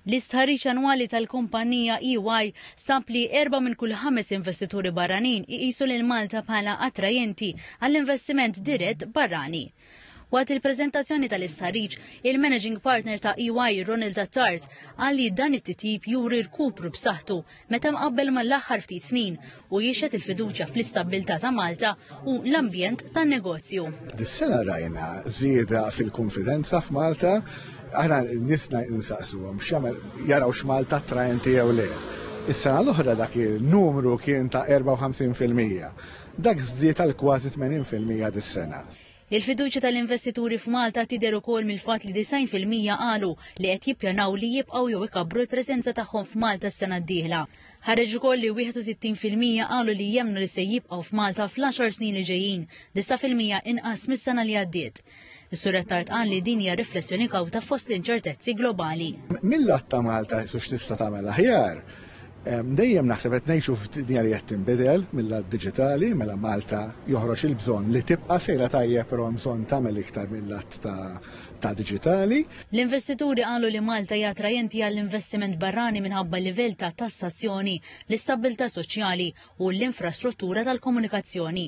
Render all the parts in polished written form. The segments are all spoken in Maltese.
L-istħarriġ annwali tal-kumpanija EY sab li 4 minn kull 5 investituri barranin iqisu lil Malta bħala attrajenti għall-investiment dirett barrani. Waqt il-preżentazzjoni tal-istħarriġ, il-Managing Partner ta' EY Ronald Attard qal li dan it-titjib juri rkupru b'saħħtu meta mqabbel mal-aħħar ftit snin u jixxed il-fiduċja fl-istabbiltà ta' Malta u l-ambjent tan-negozju. Dis-sena rajna żieda fil-konfidenza f'Malta. Aħna nisna nsaqsuhom jaraw x'Malta attrajenti jew le. Is-sena l-oħra dak il-numru kien ta' 54%. Dak żdied għal kważi 80% dis-sena. Il-fiduċja tal-investituri f'Malta tidher ukoll mill-fatt li 90% qalu li qed jippjanaw li jibqgħu jew ikabbru l-preżenza tagħhom f'Malta s-sena d-dieħla. Ħareġ ukoll li 61% qalu li jemmnu li se jibqgħu f'Malta fl-10 snin li ġejjin, 9% inqas mis-sena li għaddiet. Is-Sur Attard qal li din hija riflessjoni kawta fost l-inċertezzi globali. Mill-lat ta' Malta sux tista' tagħmel aħjar. Dejjem naħseb qed ngħixu f'dinja li qed tinbidel mill-lat diġitali, mela Malta joħroġ il-bżonn li tibqa' sejra tajjeb però bżonn tagħmel iktar mill-lat ta' diġitali. L-investituri qalu li Malta hija attrajenti għall-investiment barrani minħabba livell ta' tassazzjoni, l-istabilità soċjali u l-infrastruttura tal-komunikazzjoni.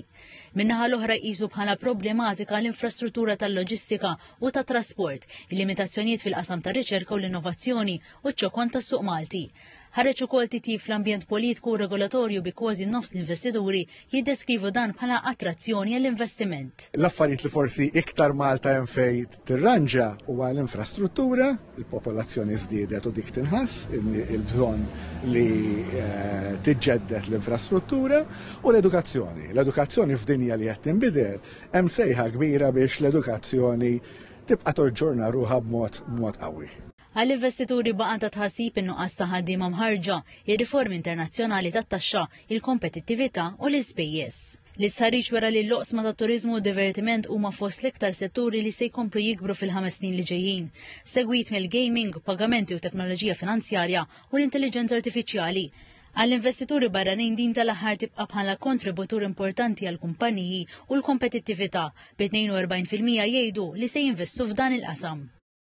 Min-naħa l-oħra jqisu bħala problematika l-infrastruttura tal-loġistika u tat trasport, il-limitazzjonijiet fil-qasam tar-riċerka u l-innovazzjoni u ċ-ċokon tas-suq Malti. Ħareġ ukoll titjib fl-ambjent politiku u regolatorju bi kważi nofs l-investituri jiddeskrivu dan bħala attrazzjoni għall-investiment. L-affarijiet li forsi iktar Malta hemm fejn tirranġa huwa l-infrastruttura, il-popolazzjoni żdiedet u dik tinħass, il-bżonn li tiġġedded l-infrastruttura u l-edukazzjoni. L-edukazzjoni f'dinja li qed tinbidel hemm sejħa kbira biex l-edukazzjoni tibqa' toġġorna ruħha b'mod qawwi. Għall-investituri baqa' ta' tħassib in-nuqqas ta' ħaddiema mħarġa, ir-riformi internazzjonali tat-taxxa, il-kompetittività u l-ispejjeż. L-istħarriġ wara li l-oqsma ta' turizmu u divertiment huma fost l-iktar setturi li se jkomplu jikbru fil-5 snin li ġejjin, segwit mill-gaming, pagamenti u teknoloġija finanzjarja u l-intelligenza artifiċjali. Għall-investituri barranin din tal-aħħar tibqa' bħala kontributur importanti għall-kumpaniji u l-kompetittività, b'42% jgħidu li se jinvestu f'dan il-qasam.